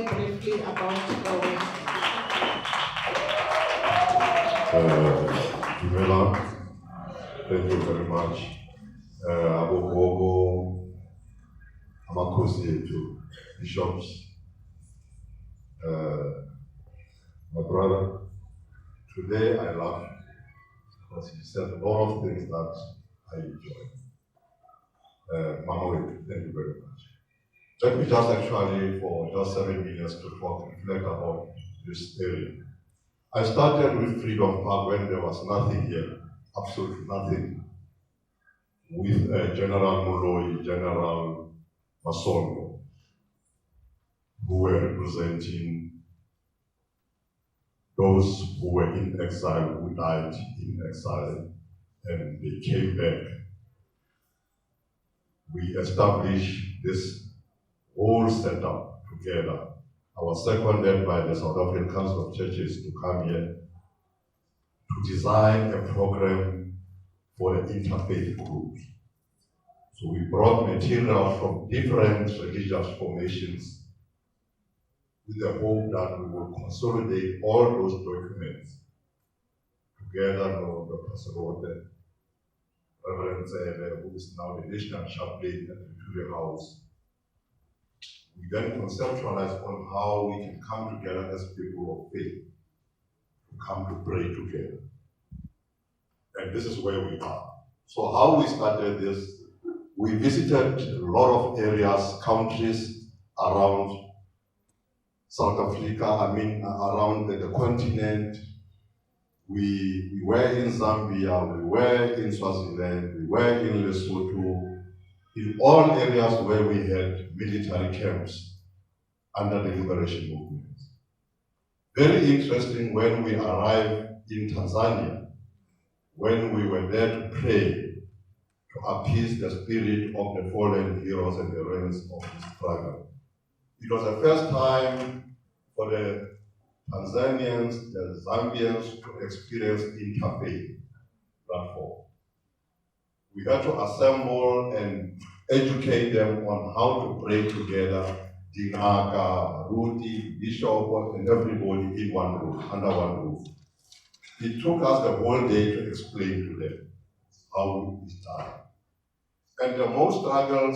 Briefly about Dumela, thank you very much. Abogogo, Amakosi to bishops, my brother. Today I love because he said a lot of things that I enjoy. Mama, thank you very much. Let me just actually, for just 7 minutes to talk, reflect about this area. I started with Freedom Park when there was nothing here, absolutely nothing, with General Moloi, General Masono, who were representing those who were in exile, who died in exile, and they came back. We established this whole setup together. I was seconded by the South African Council of Churches to come here to design a program for the interfaith groups. So we brought material from different religious formations with the hope that we will consolidate all those documents together with the Pastor Rote, Reverend Zele, who is now the national chaplain at the Victoria House. We then conceptualize on how we can come together as people of faith, to come to pray together. And this is where we are. So how we started this, we visited a lot of areas, countries around South Africa, around the continent. We were in Zambia, we were in Swaziland, we were in Lesotho, in all areas where we had military camps under the liberation movement. Very interesting when we arrived in Tanzania, when we were there to pray, to appease the spirit of the fallen heroes and the heroines of this struggle. It was the first time for the Tanzanians, the Zambians to experience interfaith platform. We had to assemble and educate them on how to pray together, Dinaka, Ruti, Bishop, and everybody in one room, under one roof. It took us the whole day to explain to them how we started. And the most struggle,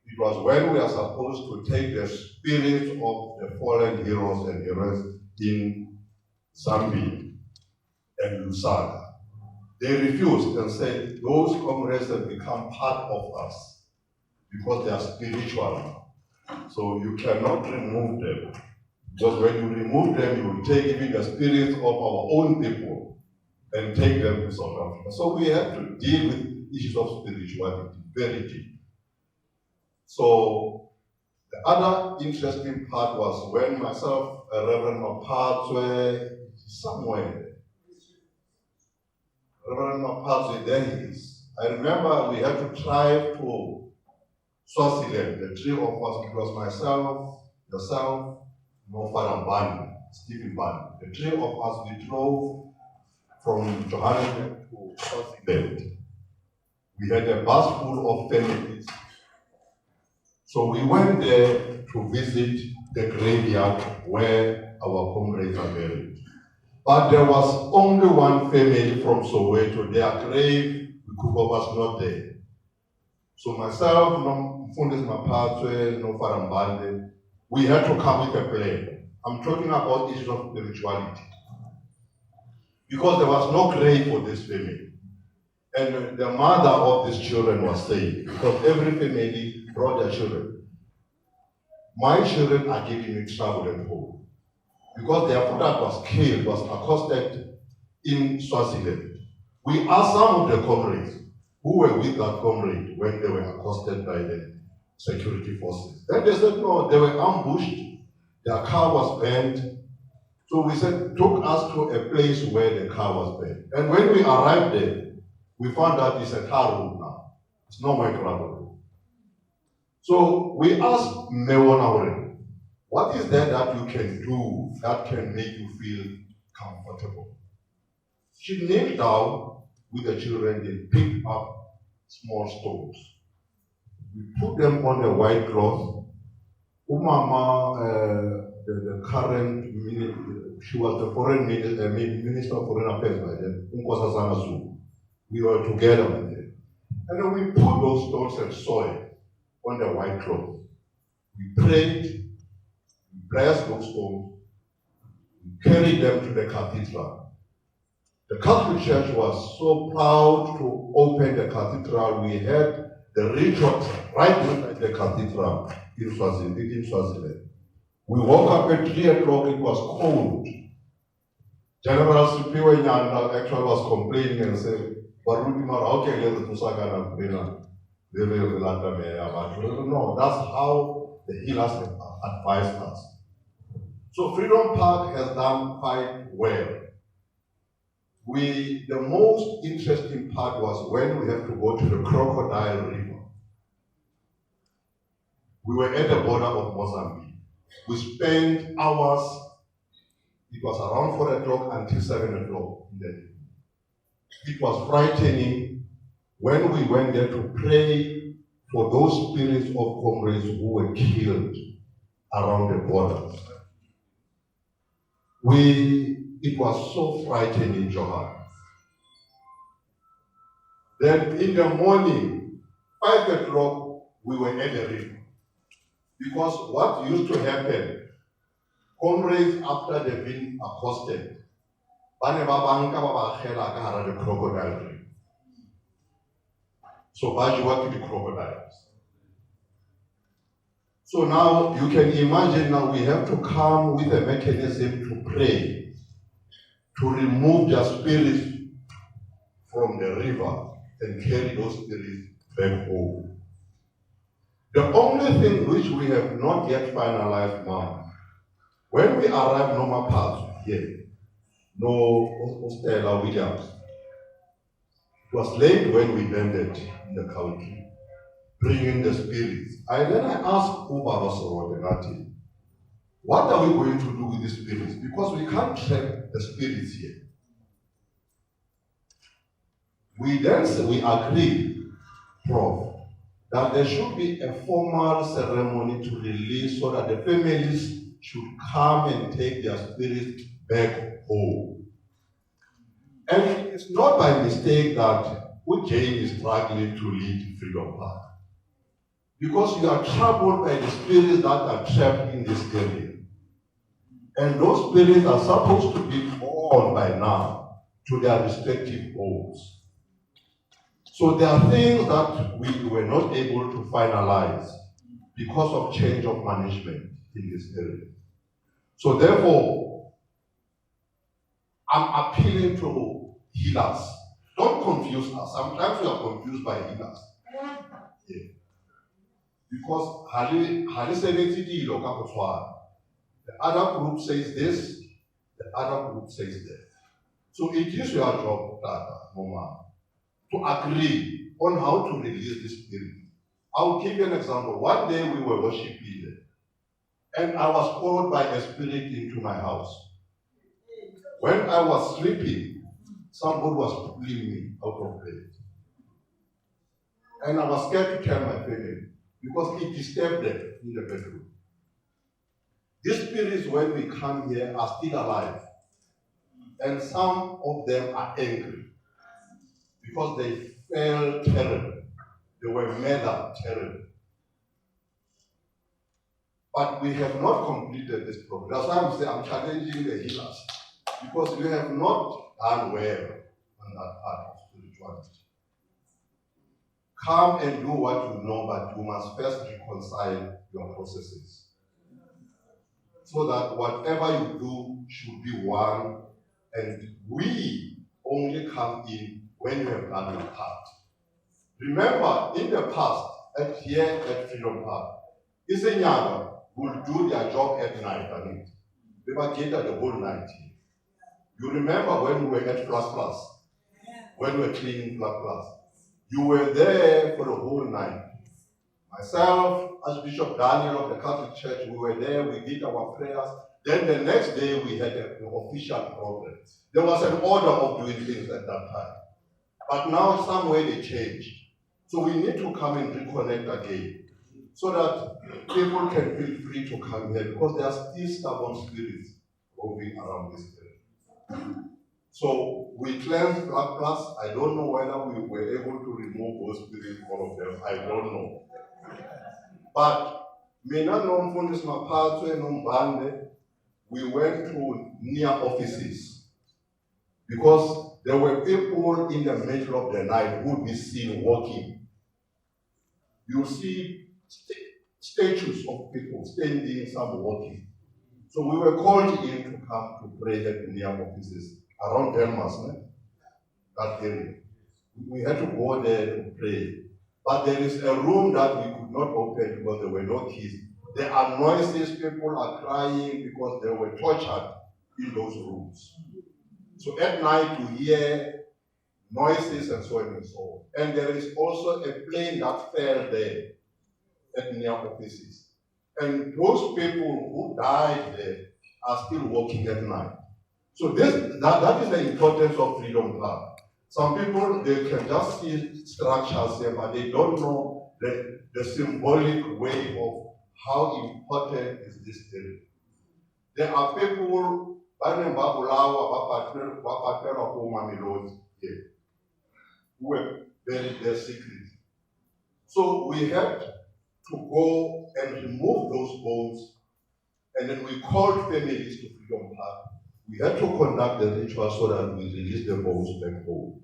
it was when we are supposed to take the spirit of the fallen heroes and heroines in Zambia and Lusaka. They refused and said, those comrades have become part of us because they are spiritual now. So you cannot remove them. Because when you remove them, you will take even the spirits of our own people and take them to South Africa. So we have to deal with issues of spirituality very deep. So the other interesting part was when myself, Reverend Moerane, somewhere, Reverend Moerane, there he is. I remember we had to drive to Swaziland, the three of us, it was myself, yourself, Father Bani, Stephen Bani. The three of us, we drove from Johannesburg to Swaziland. We had a bus full of families. So we went there to visit the graveyard where our comrades are buried. But there was only one family from Soweto. Their grave, was not there. So myself, Mfundis Mapatwe, Farambande, we had to come with a plan. I'm talking about issues of spirituality. Because there was no grave for this family. And the mother of these children was saying, because every family brought their children, my children are giving me trouble at home. Because their father was killed, was accosted in Swaziland. We asked some of the comrades who were with that comrade when they were accosted by the security forces. Then they said, no, they were ambushed, their car was burned. So we said, took us to a place where the car was burned. And when we arrived there, we found out it's a car road now. It's no more a gravel road. So we asked Moerane, What is there that you can do that can make you feel comfortable? She knelt down with the children, they picked up small stones. We put them on a white cloth. Umama, the current, she was the foreign minister of foreign affairs by then, Nkosazana Zulu. We were together with them. And then we put those stones and soil on the white cloth. We prayed, we blessed those stones, we carried them to the cathedral. The Catholic Church was so proud to open the cathedral. We had the ritual right inside the cathedral in Swaziland. We woke up at 3 o'clock, it was cold. General Sipiwe Nyanda actually was complaining and said, no, that's how the healers advised us. So Freedom Park has done quite well. The most interesting part was when we have to go to the Crocodile River. We were at the border of Mozambique. We spent hours, it was around 4 o'clock until 7 o'clock in the evening. It was frightening when we went there to pray for those spirits of comrades who were killed around the borders. It was so frightening, Johan. Then in the morning, 5 o'clock, we were at the river. Because what used to happen, comrades after they've been accosted, the crocodile river. So Bajiwa to the crocodiles. So now you can imagine now we have to come with a mechanism to pray, to remove their spirits from the river and carry those spirits back home. The only thing which we have not yet finalized now, when we arrived Noma Pass here, no Stella Williams, it was late when we landed in the country, bringing the spirits. Then I asked Ubaba Sorodenati, what are we going to do with the spirits? Because we can't trap the spirits here. We agreed, Prof, that there should be a formal ceremony to release so that the families should come and take their spirits back home. And it's not by mistake that Jane is struggling to lead Freedom Park. Because you are troubled by the spirits that are trapped in this area. And those spirits are supposed to be born by now to their respective homes. So there are things that we were not able to finalize because of change of management in this area. So therefore, I'm appealing to healers. Don't confuse us. Sometimes we are confused by healers. Yeah. Because the other group says this, the other group says that. So it is your job, Moma, to agree on how to release the spirit. I'll give you an example. One day we were worshiping and I was called by a spirit into my house. When I was sleeping, somebody was pulling me out of bed. And I was scared to tell my family because it disturbed them in the bedroom. These spirits, when we come here, are still alive. And some of them are angry because they felt terrible. They were murdered terrible. But we have not completed this program. That's why I'm saying I'm challenging the healers. Because we have not done well on that part of spirituality. Come and do what you know, but you must first reconcile your processes. So that whatever you do should be one, and we only come in when you have done your part. Remember, in the past, here at Freedom Park, Isenyaga will do their job at night, and they were gated the whole night. You remember when we were at Plus, when we were cleaning Plus, you were there for the whole night. Myself, Archbishop Daniel of the Catholic Church, we were there, we did our prayers. Then the next day we had an official program. There was an order of doing things at that time. But now some way they changed. So we need to come and reconnect again so that people can feel free to come here because there are still stubborn spirits roving around this area. So we cleansed blood plus. I don't know whether we were able to remove those spirits, all of them. I don't know. But mina nomfundisi Maphathwe nombande, we went to near offices because there were people in the middle of the night who would be seen walking. You see statues of people standing, some walking. So we were called in to come to pray at the near offices around Delmas, that area. We had to go there to pray. But there is a room that we could not open because there were no keys. There are noises, people are crying because they were tortured in those rooms. So at night you hear noises and so on and so on. And there is also a plane that fell there at near offices. And those people who died there are still walking at night. So that is the importance of Freedom Park. Some people, they can just see structures here, but they don't know the symbolic way of how important is this area. There are people, who have buried their secrets. So we had to go and remove those bones, and then we called families to Freedom Park. We had to conduct the ritual so that we release the bones back home.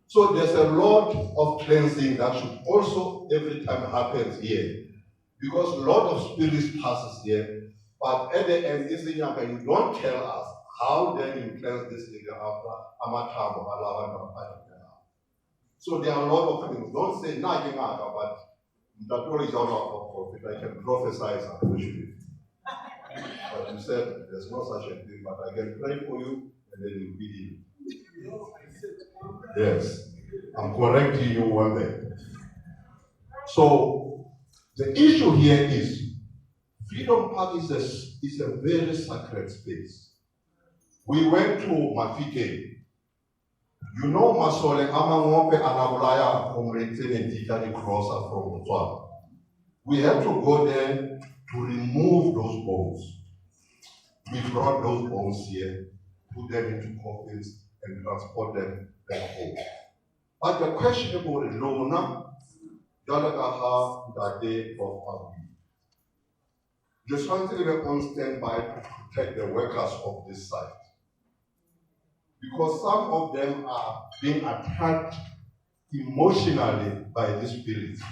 So there's a lot of cleansing that should also every time happens here. Because a lot of spirits passes here, but at the end, you don't tell us how then you cleanse this area after Amatabo, Alavan, so there are a lot of things. Don't say nothing, but that really is not a prophet. I can prophesy something. But you said there's no such a thing, but I can pray for you and then you'll be healed. Yes, I'm correcting you one day. So the issue here is Freedom Park is a very sacred space. We went to Mafike. You know Masole Amangope Anabulaya from Retin crosser from Botswana. We had to go there to remove those bones. We brought those bones here, put them into coffins, and transport them back home. But the question about Lona, Dalagaha, Dade, or Abi. Just want to be on standby to protect the workers of this site. Because some of them are being attacked emotionally by these spirits.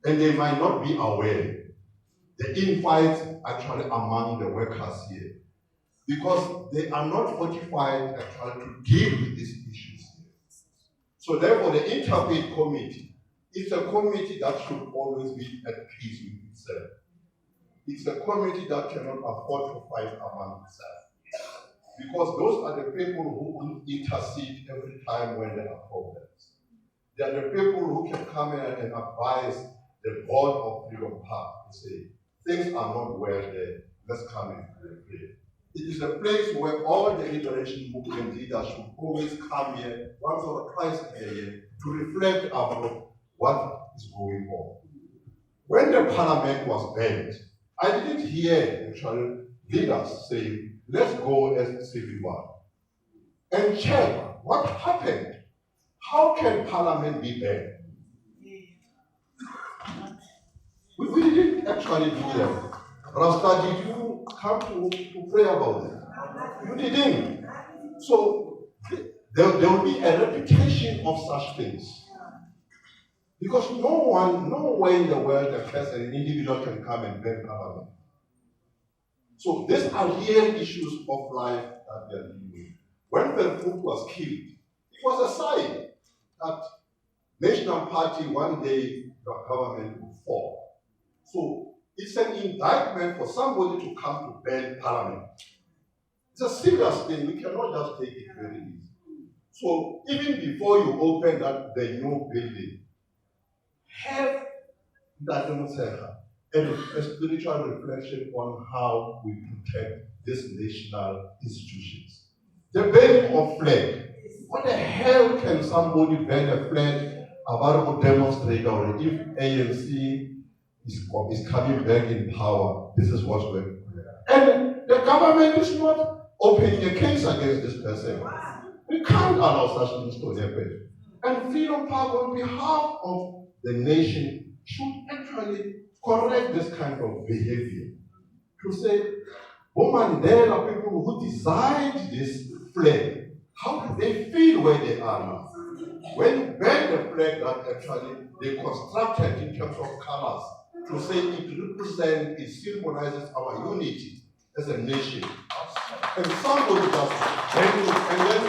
And they might not be aware. The infights actually among the workers here. Because they are not fortified actually to deal with these issues here. So therefore the interfaith committee is a committee that should always be at peace with itself. It's a committee that cannot afford to fight among itself. Because those are the people who intercede every time when there are problems. They are the people who can come in and advise the board of Freedom Park to say, things are not well there, let's come and pray. It is a place where all the liberation movement leaders should always come here once or twice a year to reflect about what is going on. When the parliament was banned, I didn't hear actually leaders say, let's go as civil war and check what happened. How can parliament be banned? We didn't actually do that. Rasta, did you come to pray about it? You didn't. So there will be a repetition of such things. Because no way in the world a person, an individual can come and ban government. So these are real issues of life that we are dealing with. When Belfoot was killed, it was a sign that National Party one day the government would fall. So it's an indictment for somebody to come to ban parliament. It's a serious thing. We cannot just take it very easy. So even before you open the new building, have and a spiritual reflection on how we protect these national institutions. The burning of flag. What the hell can somebody burn a flag about to demonstrate, or if ANC is coming back in power, this is what's going on. And the government is not opening a case against this person. We can't allow such things to happen. And Freedom Park, on behalf of the nation, should actually correct this kind of behavior. To say, Mandela, people who designed this flag, how do they feel where they are now? When you burn the flag that actually they constructed in terms of colors, to say it represents, it symbolizes our unity as a nation. And somebody just burn it, and then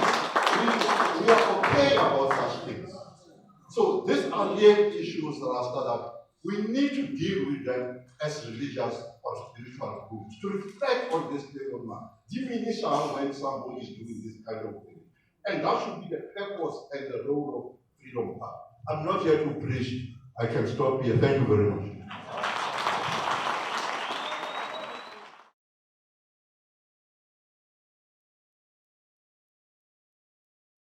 we are okay about such things. So these are real issues, Rasta, that we need to deal with them as religious or spiritual groups, to reflect on this level now. Diminish when somebody is doing this kind of thing. And that should be the purpose and the role of Freedom Park. I'm not here to preach. I can stop here. Thank you very much.